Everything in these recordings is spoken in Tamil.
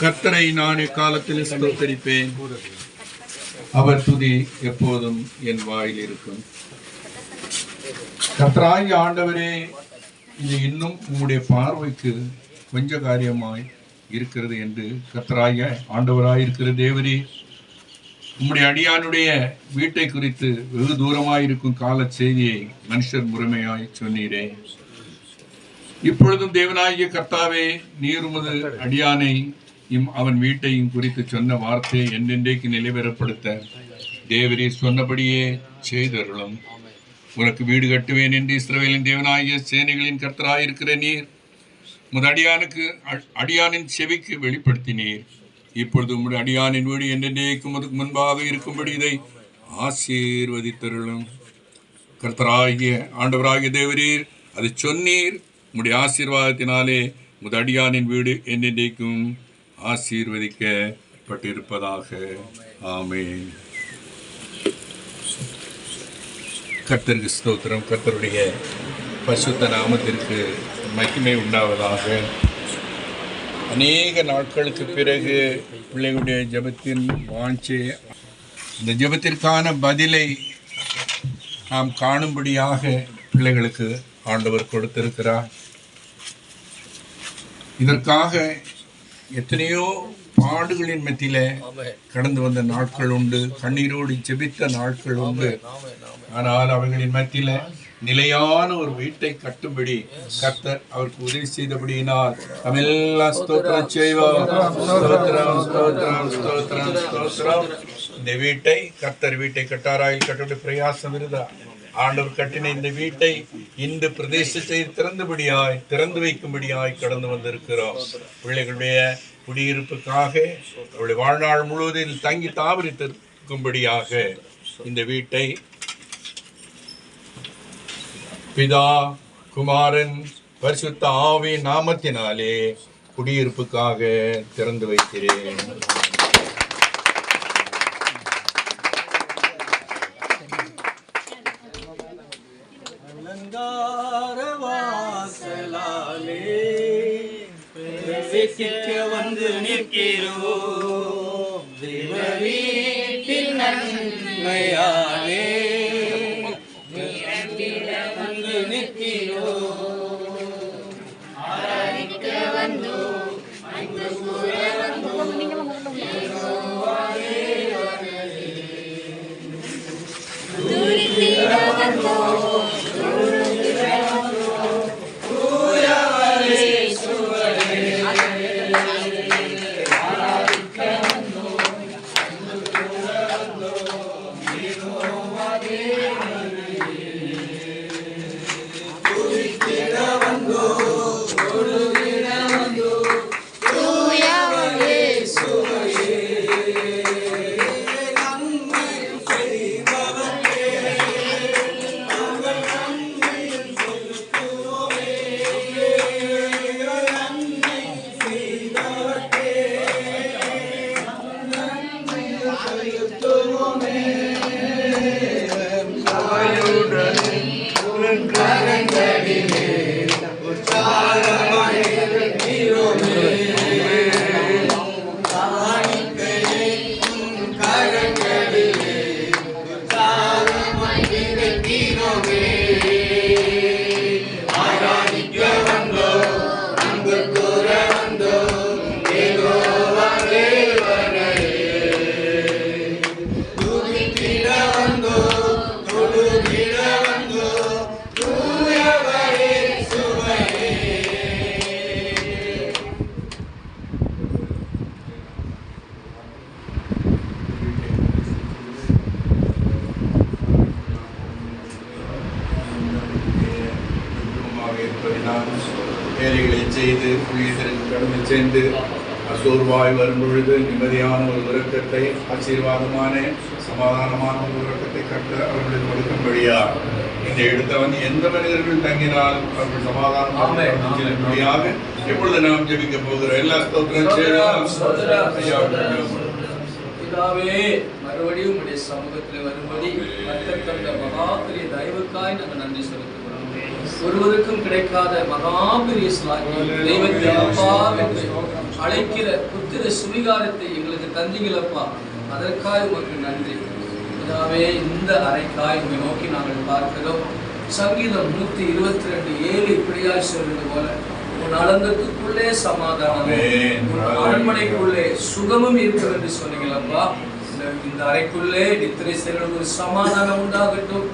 கர்த்தரை நான் எக்காலத்தில் ஸ்தோத்தரிப்பேன். அவர் துதி எப்போதும் என் வாயில் இருக்கும். கர்த்தராகிய ஆண்டவரே, இது இன்னும் உம்முடைய பார்வைக்கு கொஞ்ச காரியமாய் இருக்கிறது என்று கர்த்தராகிய ஆண்டவராய் இருக்கிற தேவரே, உம்முடைய அடியானுடைய வீட்டை குறித்து வெகு தூரமாயிருக்கும் கால செய்தியை மனுஷர் முறைமையாய் சொன்னீரே. இப்பொழுதும் தேவனாகிய கர்த்தாவே, நீர் உமது அடியானை அவன் வீட்டையும் குறித்து சொன்ன வார்த்தையை என்றென்றைக்கு நிலைபெறப்படுத்த தேவரே சொன்னபடியே செய்தருளும். உனக்கு வீடு கட்டுவேன் என்று இஸ்ரவேலின் தேவனாகிய சேனைகளின் கர்த்தராயிருக்கிற நீர் உமது அடியானின் செவிக்கு வெளிப்படுத்தினீர். இப்பொழுது உம்முடைய அடியானின் வீடு என்றென்றைக்கும் அதுக்கு முன்பாக இருக்கும்படி இதை ஆசீர்வதித்தருளும். கர்த்தராகிய ஆண்டவராகிய தேவரீர் அதை சொன்னீர். உம்முடைய ஆசீர்வாதத்தினாலே உமது அடியானின் வீடு என்றென்றைக்கும் ஆசீர்வதிக்கப்பட்டிருப்பதாக. ஆமென். கர்த்தருக்கு ஸ்தோத்திரம். கர்த்தருடைய பரிசுத்த நாமத்திற்கு மகிமை உண்டாவதாக. அநேக நாட்களுக்கு பிறகு பிள்ளைகளுடைய ஜெபத்தின் வாஞ்சை, இந்த ஜெபத்திற்கான பதிலை நாம் காணும்படியாக பிள்ளைகளுக்கு ஆண்டவர் கொடுத்திருக்கிறார். இதற்காக எத்தனையோ பாடுகளின் மத்தியில கடந்து வந்த நாட்கள் உண்டு, கண்ணீரோடு ஜெபித்த நாட்கள் உண்டு. ஆனால் அவர்களின் மத்தியில நிலையான ஒரு வீட்டை கட்டும்படி கர்த்தர் அவருக்கு உதவி செய்தபடியினால் நம்மெல்லாம் ஸ்தோத்திரம் செய்வோம். ஸ்தோத்திரம், ஸ்தோத்திரம், ஸ்தோத்திரம், ஸ்தோத்திரம். இந்த வீட்டை கர்த்தர் வீட்டை கட்டாராயில் கட்டுடைய பிரயாசம் இருந்தா ஆண்டவர் கட்டின இந்த வீட்டை இன்று பிரதேசத்தை திறந்து வைக்கும்படியாய் கடந்து வந்திருக்கிறோம். பிள்ளைகளுடைய குடியிருப்புக்காக அவருடைய வாழ்நாள் முழுவதில் தங்கி தாவரித்திருக்கும்படியாக இந்த வீட்டை பிதா, குமாரன், பரிசுத்த ஆவியின் நாமத்தினாலே குடியிருப்புக்காக திறந்து வைக்கிறேன். வந்து நிற்கிறோம் தேவ வீட்டில் நன்மையாலே வந்து நிற்கிறோம். ஆராதிக்க வந்தோம், அன்பு கூற வந்தோம், துதித்திட வந்தோம். வேலைகளை செய்து புண்ணியத்திற்கு கடந்து சென்று அசோர்வாய் வரும் பொழுது நிம்மதியான ஒரு உறக்கத்தை, ஆசீர்வாதமான சமாதானமான ஒரு உறக்கத்தை கட்ட அவர்களுக்கு கொடுக்கும்படியா இந்த இடத்தவன் எந்த மனிதர்கள் தங்கினால் அவர்கள் சமாதானமாக எப்பொழுது நாம் ஜெபிக்க போகிறோம். எல்லா ஸ்தோத்திரம் செய்யலாம். மறுபடியும் உடைய சமூகத்தில் வரும்படி கர்த்தர் தந்த மகா பெரிய தயவுக்காய் நாங்கள் நன்றி செலுத்துகிறோம். ஒருவருக்கும் கிடைக்காத மகாபெரிய ஸ்லாக்கியம். தெய்வத்தை அப்பா என்று அழைக்கிற புத்திர சுவிகாரத்தை எங்களுக்கு தந்தீங்களப்பா, அதற்காக உமக்கு நன்றி. பிதாவே, இந்த அறைக்காய் உங்களை நோக்கி நாங்கள் பார்க்கிறோம். சங்கீதம் 122:7 இப்படியாய் சொல்வது போல, உன் அலங்கத்துக்குள்ளே சமாதானம், உன் அரண்மனைக்குள்ளே சுகமும் இருக்கும் என்று சொன்னீங்களப்பா. இந்த அறைக்குள்ளே நித்திரை செல்ல ஒரு சமாதானம் உண்டாகட்டும்,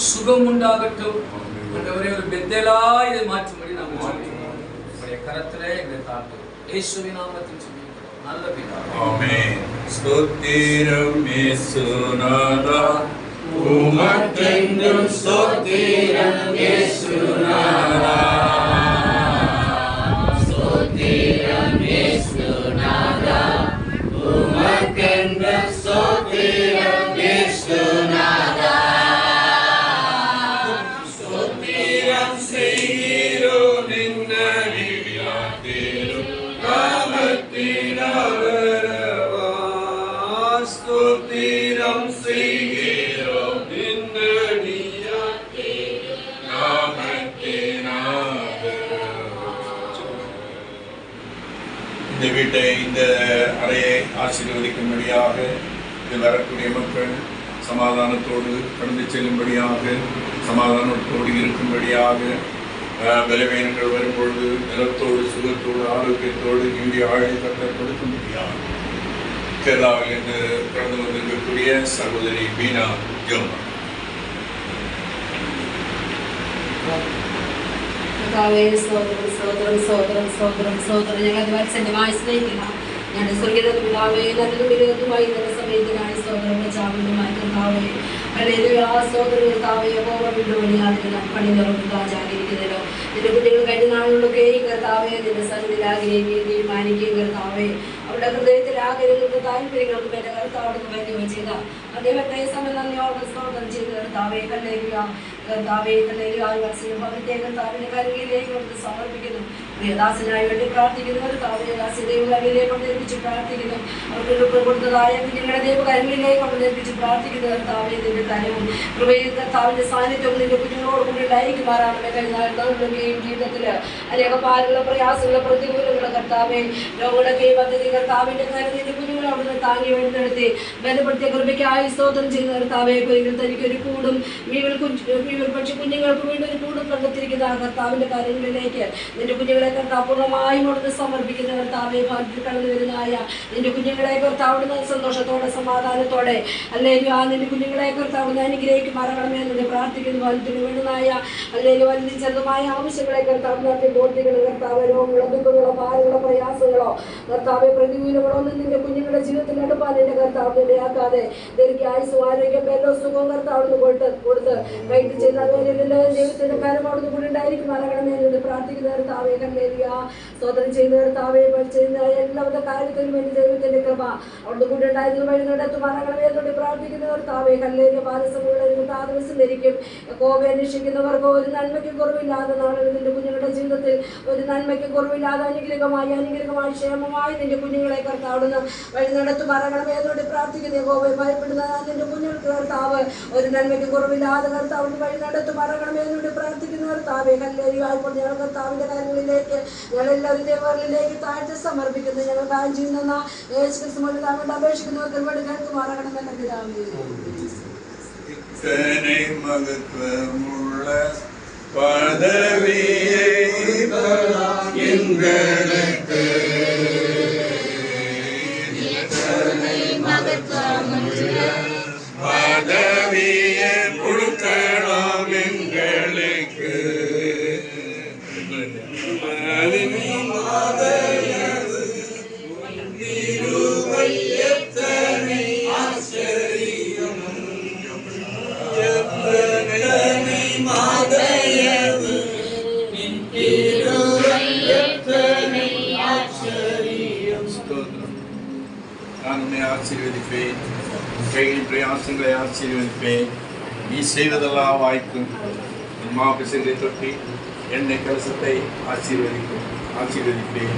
சுகம் உண்டாகட்டும். ஆண்டவரே, ஒரு பெத்தேலா இதை மாற்றும்படி நாங்கள் சொல்லுகிறோம். உங்களுடைய கரத்திலே எங்களை தாழ்த்துகிறோம். இயேசுவின் நாமத்தில் சொல்லுகிறோம் நல்ல பிதாவே, ஆமென். ஸ்தோத்திரம் இயேசுநாதா, உமக்கென்றும் ஸ்தோத்திரம் இயேசுநாதா. ஸ்தோத்திரம் இயேசுநாதா, உமக்கென்றும் ஸ்தோத்திரம் இயேசுநாதா. ஸ்தோத்திரம் செய்கிறோம் நின்னடியாதேரும் நாமத்தினாலவா. ஸ்தோத்திரம் செய்கிறோம் நின்னடியாதேரும் நாமத்தினாலவா. இந்த வீட்டை, இந்த அறையை ஆசீர்வதிக்கும்படியாக, இது வரக்கூடிய மக்கள் சமாதானத்தோடு கடந்து செல்லும்படியாக, சமாதானத்தோடு இருக்கும்படியாக, பலவீனங்கள் வரும்பொழுது நிலத்தோடு சுகத்தோடு ஆரோக்கியத்தோடு இந்திய ஆழை கட்டளை கொடுக்கும்படியாக கேரளாவில் இருந்து கடந்து வந்திருக்கக்கூடிய சகோதரி பீனா ஜோமா. ഞങ്ങളെ സ്നേഹിക്കുന്ന ഞങ്ങളുടെ സ്വർഗീയ പിതാവേ, നല്ലൊരു വിരോധമായി നല്ല സമയത്തിനാണ് സ്തോത്രം ചാവുന്നതുമായി കർത്താവേ. അല്ലെങ്കിൽ ആ സ്തോത്രം കർത്താവേ വിടുപണിയാതിന് പണി നിറഞ്ഞാചാരിക്കുന്നതിലോ നിന്റെ കുട്ടികൾ കഴിഞ്ഞ നാളുകളൊക്കെ കർത്താവേ നിന്റെ സന്നിധിയിൽ ആഗ്രഹിക്കുകയും തീരുമാനിക്കുകയും കർത്താവേ അവരുടെ ഹൃദയത്തിൽ ആഗ്രഹങ്ങൾക്ക് താല്പര്യങ്ങൾക്ക് എന്റെ കർത്താവിന് വേണ്ടി ചെയ്ത അദ്ദേഹത്തെ സമയം നന്ദിയോടെ സ്തോത്രം ചെയ്ത് കർത്താവേ കല്ലേരിയ കർത്താവേ കല്ലേരിയ ഭവനത്തെ കർത്താവിന്റെ കരുവിലേക്ക് കൊണ്ട് സമർപ്പിക്കുന്നു. പ്രിയദാസനായി വേണ്ടി പ്രാർത്ഥിക്കുന്നു കർത്താവേ. ദാസി ദൈവകരുവിലേക്ക് കൊണ്ട് ഏൽപ്പിച്ച് പ്രാർത്ഥിക്കുന്നു. അവർക്ക് കൊടുത്തതായ കുഞ്ഞുങ്ങളെ ദൈവകരുവിലേക്ക് കൊണ്ട് ഏൽപ്പിച്ച് പ്രാർത്ഥിക്കുന്നു കർത്താവേ. നിന്റെ കരവും കൃപയും കർത്താവിന്റെ സാന്നിധ്യവും നിന്റെ കുഞ്ഞുങ്ങളോട് കൂടി ഉണ്ടായിരിക്കുമാറാണമേ. കഴിഞ്ഞ നാളുകളുടെയും ജീവിതത്തില് അനേക പാലുള്ള പ്രയാസങ്ങള് പ്രതികൂലങ്ങള് കർത്താവേ രോഗങ്ങളൊക്കെയും പദ്ധതി കർത്താവിന്റെ കാര്യം നിന്റെ കുഞ്ഞുങ്ങളെ അവിടുന്ന് താങ്ങി വേണ്ടെടുത്ത് ബലപ്പെടുത്തിയ കൃപയ്ക്കായി സ്തോത്രം ചെയ്ത് കർത്താവേ. ഒരിക്കൽ തനിക്കൊരു കൂടും പക്ഷെ കുഞ്ഞുങ്ങൾക്ക് വേണ്ടി ഒരു കൂടും കണ്ടെത്തിയിരിക്കുന്ന കർത്താവിന്റെ കാര്യങ്ങളിലേക്ക് നിന്റെ കുഞ്ഞുങ്ങളെ കർത്താവ് പൂർണ്ണമായും അവിടുന്ന് സമർപ്പിക്കുന്ന കർത്താവെ. ഭാരത്തിൽ കടന്നു വരുന്നതായ നിന്റെ കുഞ്ഞുങ്ങളെ കർത്താവിടുന്ന് സന്തോഷത്തോടെ സമാധാനത്തോടെ അല്ലെങ്കിൽ ആ നിന്റെ കുഞ്ഞുങ്ങളെ കർത്താവിന് അനുഗ്രഹിക്കുമാറാകണമേ എന്ന് പ്രാർത്ഥിക്കുന്നു. വലുതിന് വേണ്ടുന്നതായ അല്ലെങ്കിൽ വലുതും ചെറുതുമായ ആവശ്യങ്ങളെ കർത്താവ് നടത്തി ബോധ്യങ്ങളോ കർത്താവ് രോഗങ്ങളോ ദുഃഖങ്ങളോ ഭാരങ്ങളോ പ്രയാസങ്ങളോ കർത്താവെ പ്രതികൂലങ്ങളോ ഒന്നും നിന്റെ കുഞ്ഞുങ്ങളുടെ ജീവിതത്തിൽ എടുപ്പാൻ നിന്റെ കർത്താവിനെ ഇടയാക്കാതെ ദീർഘായുസ്സും ആരോഗ്യം ബലവും സുഖവും കർത്താവിന് കൊടുത്ത് വൈകിട്ട് ചെയ്ത ദൈവത്തിന്റെ കാര്യം അവിടുന്ന് കൂടി ഉണ്ടായിരിക്കുമാറാകണമേ എന്ന് പ്രാർത്ഥിക്കുന്ന കർത്താവെ. കല്ലേരിയ സ്തോത്രം ചെയ്യുന്ന കർത്താവെ. ചെയ്യുന്ന എല്ലാവിധ കാര്യത്തിനും വേണ്ടി ദൈവത്തിന്റെ കൃപ അവിടുന്ന് കൂടി ഉണ്ടായിരുന്നു വഴി നടത്തുമാറാകണമേ എന്നോട് പ്രാർത്ഥിക്കുന്ന കർത്താവെ. കല്ലേരിയ പാദസമുകളിൽ താമസം ധരിക്കും കോപെ അന്വേഷിക്കുന്നവർക്ക് ഒരു നന്മയ്ക്കും കുറവില്ലാതെ നാളെ നിന്റെ കുഞ്ഞുങ്ങളുടെ ജീവിതത്തിൽ ഒരു നന്മയ്ക്കും കുറവില്ലാതെ അനുഗ്രഹമായി ക്ഷേമമായി നിന്റെ കുഞ്ഞുങ്ങളെ കർത്താവിടുന്ന് വഴി നടത്തുമാറാകണമേ എന്നോട് പ്രാർത്ഥിക്കുന്ന കോപെ. ഭയപ്പെടുന്ന നിന്റെ കുഞ്ഞുങ്ങൾക്ക് കർത്താവ് ഒരു നന്മയ്ക്കും കുറവില്ലാതെ കർത്താവിന് വഴി നടത്തുമാറാകണമേ എന്നോട് പ്രാർത്ഥിക്കുന്ന കർത്താവെ. കല്ലേരിയ ഇപ്പോൾ ഞങ്ങൾ കർത്താവിന്റെ കാര്യങ്ങളിലേക്ക് ഞങ്ങളെല്ലാവരും ദേവകളിലേക്ക് താഴ്ച സമർപ്പിക്കുന്നു. ഞങ്ങൾ കാര്യം ചെയ്യുന്ന യേശുക്രിസ്തുവിന്റെ നാമത്തിൽ അപേക്ഷിക്കുന്നവർക്ക് വേണ്ടി കേൾക്കുമാറാകണമെന്ന പിതാവേ. மகத்துவமுள்ள பதவியை எங்களுக்கு பதவியை கொடுக்கலாம் எங்களுக்கு. நான் உன்னை ஆசீர்வதிப்பேன், கையின் பிரயாசங்களை ஆசீர்வதிப்பேன். நீ செய்வதெல்லாம் வாய்க்கும். என் மாபிசங்களை தொட்டி எண்ணெய் கலசத்தை ஆசீர்வதிப்பேன்.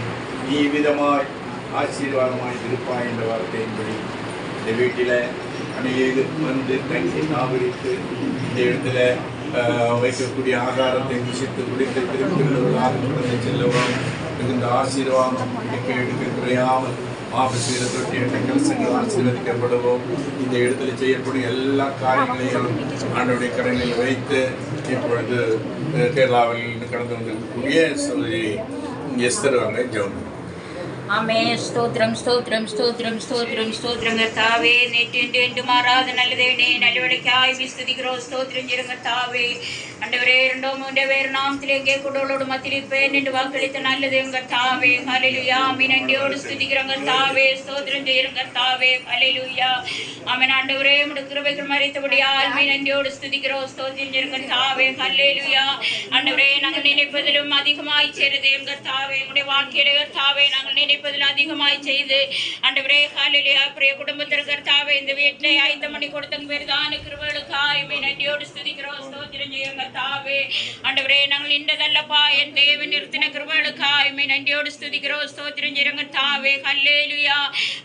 நீ விதமாய் ஆசீர்வாதமாய் இருப்பாய் என்ற வார்த்தையின்படி இந்த வீட்டில் அநேக வந்து தங்கி நாவரித்து இந்த இடத்துல வைக்கக்கூடிய ஆகாரத்தை புசித்து குடித்து திருப்தியுள்ளவர்களாக கடந்து செல்லவும் மிகுந்த ஆசீர்வாதம் எடுக்க குறையாமல் ஆபசீர தொட்டி என்ற கலசங்கள் ஆசீர்வதிக்கப்படவும் இந்த இடத்துல செய்யக்கூடிய எல்லா காரியங்களையும் ஆண்டவருடைய கரங்களில் வைத்து இப்பொழுது கேரளாவில் கடந்து வந்திருக்கக்கூடிய சகோதரி எஸ்தர் அவங்க ஜெபம். ஆமே ஸ்தோத்திரம் ஸ்தோத்திரம் ஸ்தோத்திரம் ஸ்தோத்திரம் ஸ்தோத்திரம் கர்த்தாவே நேற்று மாறாத நல்லதேனே நல்லவழிக்காய் விஸ்துதிக்கிறோம் ஸ்தோத்திரம் செய்யும் கர்த்தாவே ஆண்டவரே 2 பேர் நாமத்திலே எங்கே கூடோடு மத்தியிருப்பேன் என்று வாக்களித்த நல்லதேவும் கர்த்தாவே ஹல்லேலூயா ஆமென் நன்றியோடு ஸ்துதிக்கிறோம் கர்த்தாவே ஸ்தோத்திரம் செய்யும் கர்த்தாவே ஹல்லேலூயா ஆமென் ஆண்டவரே உம்முடைய கிருபைகள் மறைத்தபடியால் ஆமென் நன்றியோடு ஸ்துதிக்கிறோம் ஸ்தோத்திரம் செய்யும் கர்த்தாவே ஹல்லேலூயா ஆண்டவரே நாங்கள் நினைப்பதிலும் அதிகமாய் செய்தேன் கர்த்தாவே உம்முடைய வாக்கிலே கர்த்தாவே நாங்கள் நினைப்பதில் அதிகமாய் செய்து ஆண்டவரே ஹல்லேலூயா பிரிய குடும்பத்திற்கு கர்த்தாவே இந்த வீட்டிலே 5 மணி கொடுத்த பெரிதான கிருபைகளுக்காய் ஆமென் நன்றியோடு ஸ்துதிக்கிறோம் ஸ்தோத்திரம் செய்யும் கர்த்தாவே ஆண்டவரே நாங்கள் இன்றதல்லப்பா என் தேவன் நிறுத்தின கிருபைகளுக்காய் ஆமென் நன்றியோடு ஸ்துதிக்கிறோம் ஸ்தோத்திரம் செய்யும் கர்த்தாவே ஹல்லேலூயா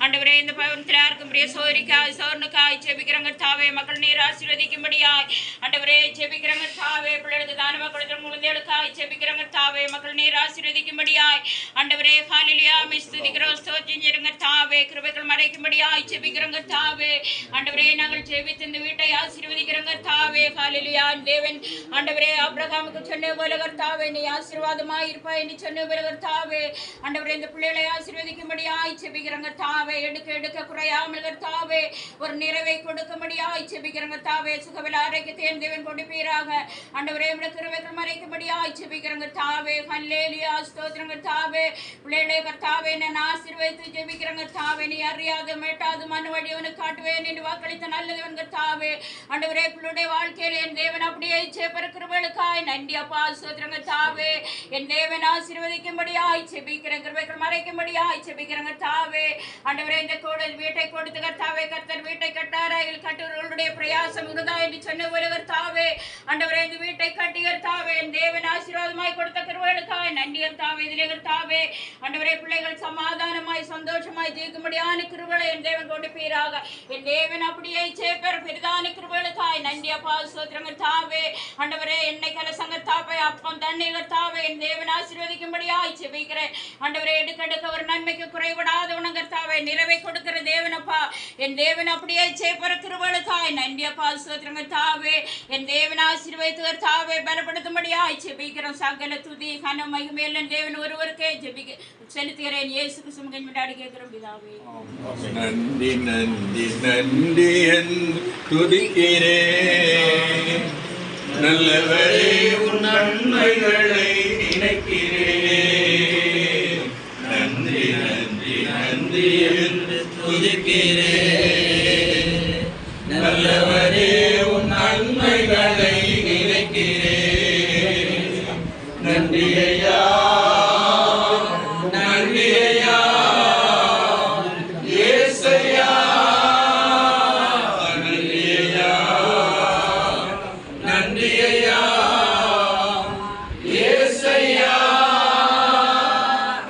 ஆண்டவரே இந்த பவனத்தில் யாருக்கும் பிரிய சோரிக்காய் சோர்னுக்காய் ஜெபிக்கிறோம் கர்த்தாவே மக்கள் நீர் ஆசீர்வதிக்கும்படியாய் ஆண்டவரே ஜெபிக்கிறோம் கர்த்தாவே பிள்ளைகளுக்கு தானமாக கொடுத்த குழந்தைகளுக்காய் ஜெபிக்கிறோம் கர்த்தாவே மக்கள் நீர் ஆசீர்வதிக்கும்படியாய் ஆண்டவரே ஹல்லேலூயா ஸ்துதிக்கிறோம் ஸ்தோத்திரம் செய்யும் கர்த்தாவே கிருபைகள் மறைக்கும்படியாய் ஜெபிக்கிறோம் கர்த்தாவே ஆண்டவரே நாங்கள் ஜெபித்து இந்த வீட்டை ஆசீர்வதிக்கிறோம் கர்த்தாவே ஹல்லேலூயா தேவன் ஆண்டவரே ஆபிரகாமுக்கு சொன்ன போல கர்த்தாவே நீ ஆசீர்வாதமாய் இருப்பாய் என்று சொன்ன போல கர்த்தாவே ஆண்டவரே இந்த பிள்ளைகளை ஆசீர்வதிக்கும்படியாய் ஜெபிக்கிறோம் கர்த்தாவே எடுக்க குறையாமல் கர்த்தாவே ஒரு நிறைவை கொடுக்கும்படியாய் ஜெபிக்கிறோம் கர்த்தாவே சுகபல ஆரோக்கியத்தை தேவன் கொடுப்பீராக ஆண்டவரே உம்முடைய கிருபைகள் மறைக்கும்படியாய் ஜெபிக்கிறோம் கர்த்தாவே ஹல்லேலூயா ஸ்தோத்திரம் கர்த்தாவே பிள்ளைகளை கர்த்தாவே நான் ஆசீர்வதித்து ஜெபிக்கிறேன் கர்த்தாவே நீ அறியாத மேட்டாத மனு வழி உனக்கு காட்டுவேன் என்று வாக்களித்த நல்லதவன் கர்த்தாவே ஆண்டவரே பிள்ளைடைய வாழ்க்கையில் என் தேவன் அப்படியே ஜெபர கிருபைகளுக்காய் நன்றி அப்பா ஸ்தோத்திரம் கர்த்தாவே என் தேவன் ஆசீர்வதிக்கும்படியாய் ஜெபிக்கிறேன் கிருபைகள் மறைக்கும்படியாய் ஜெபிக்கிறேன் கர்த்தாவே ஆண்டவரே இந்த வீட்டை கொடுத்து கர்த்தாவே கர்த்தர் வீட்டை கட்டாராயில் கட்டுவர்களுடைய பிரயாசம் உருதா என்று சொன்ன போல கர்த்தாவே ஆண்டவரே இந்த வீட்டை கட்டி கர்த்தாவே என் தேவன் ஆசீர்வாதமாய் கொடுத்த கிருபைகளுக்காய் நன்றி கர்த்தாவே இதிலே கர்த்தாவே ஆண்டவரே பிள்ளைகள் சமாதானமாய் சந்தோஷமாய் ஜீவிக்கும்படியான கிருபைகளை என் தேவன் கொடுப்பீராக என் தேவன் அப்படியே ஜெபர் பெரிதான கிருபைகளுக்காய் நன்றி அப்பா ஸ்தோத்திரம் கர்த்தாவே ஆண்டவரே என்னை கலசங்க தாப்பை அப்பம் தண்ணீர் கர்த்தாவே என் தேவன் ஆசீர்வதிக்கும்படியாய் ஜெபிக்கிறேன் ஆண்டவரே எடுக்க ஒரு நன்மைக்கு குறைபடாத உணங்கர்த்தாவே நிறைவை கொடுக்கிற தேவனப்பா என் தேவன் அப்படியே ஜெபர கிருபைகளுக்காய் நன்றி அப்பா ஸ்தோத்திரம் கர்த்தாவே என் தேவன் ஆசீர்வதித்து கர்த்தாவே பலப்படுத்தும்படியாய் ஜெபிக்கிறோம் சகல துதி கன மகிமையில் என் தேவன் ஒருவருக்கே செலுத்துகிறேன் இயேசு கிறிஸ்துவின் முன்னாடி கேட்கிறோம் பிதாவே நன்றி நன்றி நன்றி துதிக்கிறேன் நல்லவரே உன் நன்மைகளை நினைக்கிறேன் நன்றி நன்றி நன்றி என்று துதிக்கிறேன் நல்லவரே உன் நன்மைகளை நினைக்கிறேன் நன்றி ஐயா நன்றி ஐயா ஏசையா நன்றி ஐயா நன்றி ஐயா ஏசையா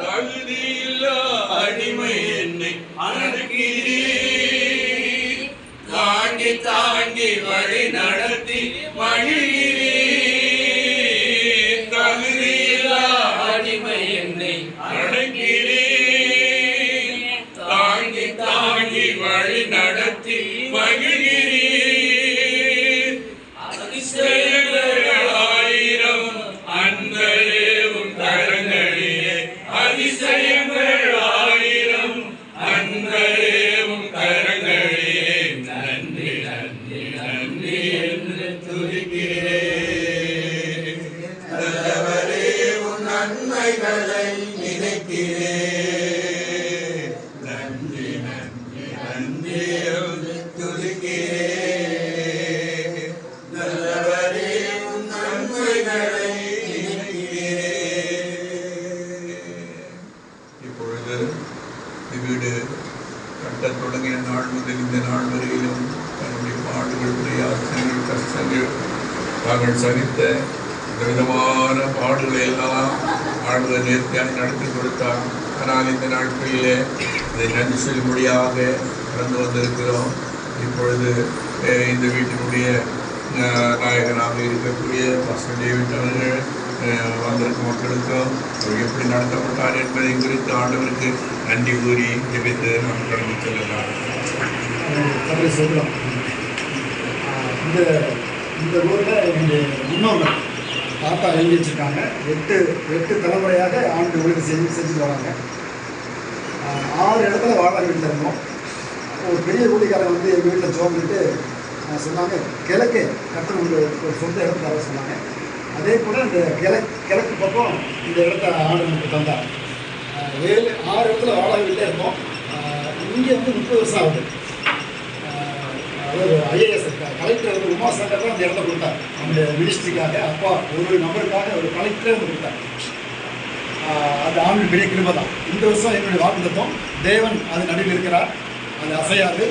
தகுதியில்லா அடிமை என்னை அணுகிறீர் தாங்கி தாங்கி வழி நடத்தி மகிழ்கிறீர் தகுதியில்லா அடிமை என்னை அணுகிறீர் தாங்கி தாங்கி வழி நடத்தி மகிழ்கிறீர் அதிசயங்கள் ஆயிரம் அன்பரே உன் கரங்களிலே அதிசயங்கள் ஆயிரம் அன்பரே உன் கரங்களிலே நன்றி நன்றி நன்றி என்று துதிக்கிறேன் நல்லவரே உன் நன்மைகளை நினைக்கிறேன் நன்றி நன்றி நன்றி என்று துதிக்கிறேன் நல்லவரே உன் நன்மைகளை நினைக்கிறேன். இப்பொழுது வீடு கட்டத் தொடங்கிய நாள் முதல் இந்த நாள் வரையிலும் தன்னுடைய பாடுகள் பிரயாசங்கள் கஷ்டங்கள் தாங்கள் சகித்த இந்த விதமான பாடுகளை எல்லாம் ஆடுவதை நேர்த்தியாக நடத்தி கொடுத்தார். ஆனால் இந்த நாட்களிலே இதை நன்றி சொல்லும்படியாக கடந்து வந்திருக்கிறோம். இப்பொழுது இந்த வீட்டினுடைய நாயகனாக இருக்கக்கூடிய பாஸ்டர் டேவிட் அவர்கள் வந்திருக்கும் மக்களுக்கும் அவர் எப்படி நடத்தப்பட்டார் என்பதை குறித்து ஆண்டவருக்கு நன்றி கூறி ஜெபித்து நாம் கடந்து செல்லலாம். சொல்கிறோம். இந்த ஊரில் எங்கள் முன்னோர்கள் தாத்தா எழுதி வச்சுருக்காங்க. எட்டு தலைமுறையாக ஆண்டு ஊழியர் செஞ்சுட்டு வராங்க. 6 இடத்துல வாழை வீட்டில் இருந்தோம். ஒரு பெரிய ஊழியக்காரன் வந்து எங்கள் வீட்டில் ஜோம் பண்ணிட்டு சொன்னாங்க, கிழக்கு கட்டணம் ஒரு சொந்த இடத்த தர சொன்னாங்க. அதே போல் இந்த கிழக்கு பக்கம் இந்த இடத்த ஆண்டு நமக்கு தந்தார். 6 இடத்துல வாழை வீட்டில் இருந்தோம். இங்கே வந்து 30 வருஷம் ஆகுது. அதாவது IAS கலெக்டர் வந்து உமாசங்கர் தான் அந்த இடத்த கொடுத்தார். அந்த மினிஸ்ட்ரிக்காக அப்பா ஒரு நபருக்காக ஒரு கலெக்டரே வந்து கொடுத்தார். அது ஆண்டு பெரிய கிருபை தான். இந்த வருஷம் என்னுடைய வாக்குத்தத்தம், தேவன் அது நடுவில் இருக்கிறார், அது அசையாது,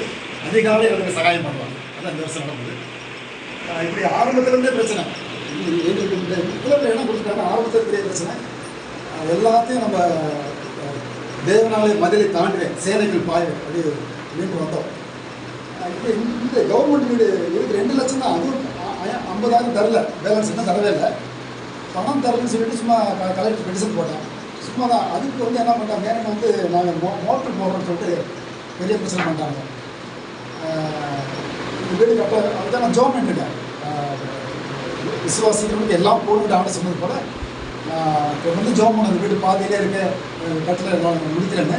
அதிகாலை எனக்கு சகாயம் பண்ணுவாங்க. அதான் இந்த வருஷம் நடந்தது. இப்படி ஆரம்பத்திலேருந்தே பிரச்சனை. எங்களுக்கு இந்த இதில் இடம் கொடுத்துட்டாங்க. ஆரம்பத்தில் பெரிய பிரச்சனை. எல்லாத்தையும் நம்ம தேவனாலே மதிலை தாண்டுவேன், சேனைகள் பாய்வேன் அப்படி மீண்டும் வந்தோம். இப்போ இந்த கவர்மெண்ட் வீடு இதுக்கு 2 லட்சம் தான். அதுவும் 50,000 தரல, பேலன்ஸ் இன்னும் தரவே இல்லை. பணம் தரலன்னு சொல்லிட்டு சும்மா கலெக்டர் பெட்டிஷன் போட்டேன். சும்மா தான். அதுக்கு வந்து என்ன பண்ணிட்டாங்க, எனக்கு வந்து நாங்கள் மோட்டர் போடுறோன்னு சொல்லிட்டு பெரிய பிரச்சனை பண்ணிட்டாங்க. இந்த வீடு கட்ட அதுதான் நான் ஜோம் பண்ணிட்டேன். விசுவாசிகளுக்கு எல்லாம் போகணுன்னு ஆட சொன்னது போல் இப்போ வந்து ஜோம் பண்ண வீடு பாதியிலே இருக்க கட்டில் முடிக்கிறேன்னு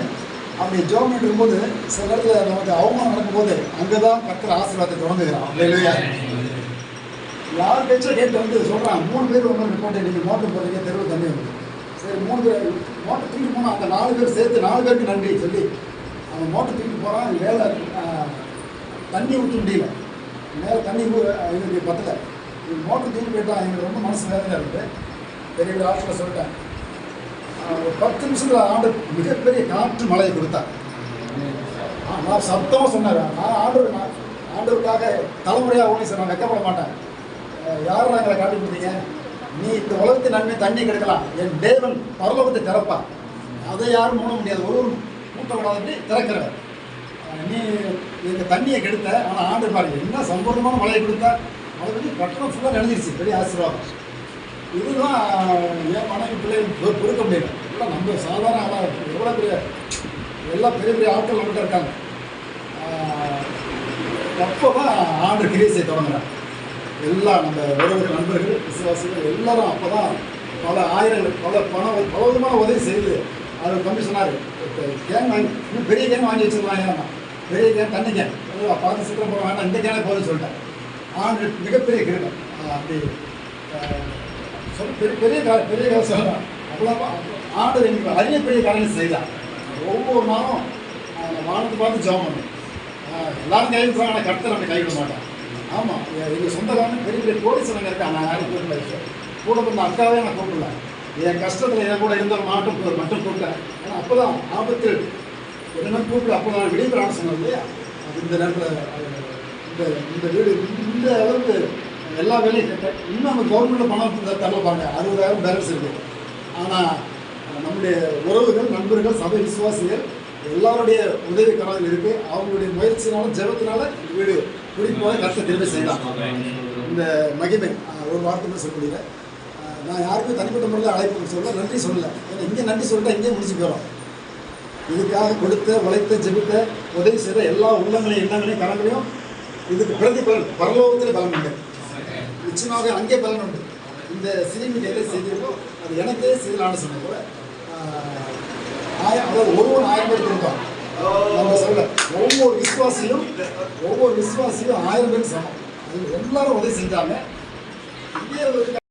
அப்படி ஜோம் இருக்கும்போது சில நேரத்தில் நமக்கு அவமானம் நடக்கும்போது அங்கே தான் கர்த்தர் ஆசீர்வாதத்தை தொடங்குகிறான். யார் பேச்சும் கேட்டு வந்து சொல்கிறான், 3 பேர் ஒன்று ரிப்போர்ட் நீங்கள் மோட்டர் போடுறீங்க, தெருவில் தண்ணி வந்து சரி 3 பேர் மோட்டர் தூக்கி போனால் அந்த 4 பேர் சேர்த்து 4 பேருக்கு நன்றி சொல்லி அவன் மோட்டர் தூக்கி போகிறான். மேலே தண்ணி ஊற்ற முடியல, மேலே தண்ணி எங்களுக்கு பத்தலை. மோட்டர் தூக்கி போயிட்டான். எங்களுக்கு ரொம்ப மனசு வேதனையாக இருக்குது. பெரிய ஆட்சியில் சொல்லிட்டேன். ஒரு 10 நிமிஷத்தில் ஆண்டு மிகப்பெரிய காற்று மழையை கொடுத்தார். நான் சத்தமாக சொன்னேன், நான் ஆண்டவருக்காக தலைமுறையாக ஓடி சார், நான் வைக்கப்பட மாட்டேன். யாரும் எங்களை காட்டி கொடுத்தீங்க, நீ இந்த உலகத்தின் நன்மை தண்ணி கிடைக்கலாம், என் தேவன் பரலோகத்தை திறப்பா, அதை யாரும் மூட முடியாது, ஒரு கூட்டப்படாதபடி திறக்கிறவர். நீ எங்கள் தண்ணியை கெடுத்த, ஆனால் ஆண்டு பாருங்க என்ன சம்பூர்ணமான மழையை கொடுத்தா. அதை பற்றி கட்டணம் ஃபுல்லாக நினைஞ்சிருச்சு. பெரிய ஆசீர்வாதம். இதுதான் என் மனைவி பிள்ளைகள் பொறுக்க முடியல. இல்லை நம்ம சாதாரண ஆளாக எவ்வளோ பெரிய எல்லாம் பெரிய பெரிய ஆட்கள் நம்மகிட்ட இருக்காங்க. அப்போ தான் ஆண்டு கிரியை செய்ய தொடங்குறாங்க. எல்லாம் நம்ம உறவுகள், நண்பர்கள், விசுவாசிகள் எல்லாரும் அப்போ தான் பல ஆயிரங்கள் பல விதமான உதவி செய்து அவர் கமிஷனார் கேன் வாங்கி இன்னும் பெரிய கேன் வாங்கி வச்சுருந்தாங்க. பெரிய கேன் தண்ணி கேன் பார்த்து சித்திரம் போட வேண்டாம், இந்த கேனே போதுன்னு சொல்லிட்டேன். ஆண்டு மிகப்பெரிய கிரீடம். அப்படி பெரிய காலம் சொல்லலாம். அவ்வளோ ஆண்டு எங்களுக்கு அரிய பெரிய காரியங்கள் செய்யலாம். ஒவ்வொரு நாளும் வானத்தை பார்த்து ஜெபம் பண்ணும். எல்லாரும் கைவிடுறாங்க, ஆனால் கர்த்தர் நம்ம கைவிட மாட்டோம். ஆமாம், எங்கள் சொந்தக்காரங்க பெரிய பெரிய கோடீஸ்வரங்க இருக்கா. நான் யாரும் கூப்பிடல, கூட பிறந்த அக்காவே நான் கூப்பிடல. என் கஷ்டத்தில் என் கூட இருந்த மட்டும் கூப்பிட்டேன். ஆனால் அப்போ தான் ஆபத்து என்ன கூப்பிட அப்போ தான் விடைபெறான்னு சொன்னது இல்லையா. அது இந்த நேரத்தில் இந்த வீடு இந்த அளவுக்கு எல்லா வேலையும் கேட்டேன். இன்னும் நம்ம கவர்மெண்ட்டில் பணம் தரப்பாங்க, 60,000 பேலன்ஸ் இருக்குது. ஆனால் நம்முடைய உறவுகள், நண்பர்கள், சபை விசுவாசிகள் எல்லாருடைய உதவி கரங்கள் இருக்குது. அவங்களுடைய முயற்சினாலும் ஜெபத்தினால வீடு குடிப்போக கஷ்ட திரும்ப செய்யலாம். இந்த மகிமை ஒரு வார்த்தைன்னு சொல்ல முடியல. நான் யாருக்கும் தனிப்பட்ட முறையில் அழைப்பு சொல்ல, நன்றி சொல்லலை. ஏன்னா இங்கே நன்றி சொல்லிட்டா இங்கே முடிச்சு போயிடும். இதுக்காக கொடுத்த, உழைத்த, ஜெபித்த, உதவி செய்த எல்லா உள்ளங்களையும் எண்ணங்களையும் கரங்களையும் இதுக்கு பிரதிபலன் பரலோகத்தில் பலன் உண்டு. நிச்சயமாக அங்கே பலன் உண்டு. இந்த சிறுமிக்கு எதை செய்திருக்கோ அது எனக்கே செய்யலான்னு சொன்ன கூட அதாவது ஒருவன் 1000 பேர் கொடுப்பான். நம்ம சொல்ல ஒவ்வொரு விசுவாசியும் 1000 பேருக்கு சமம். அது எல்லாரும் உதவி செஞ்சாங்க.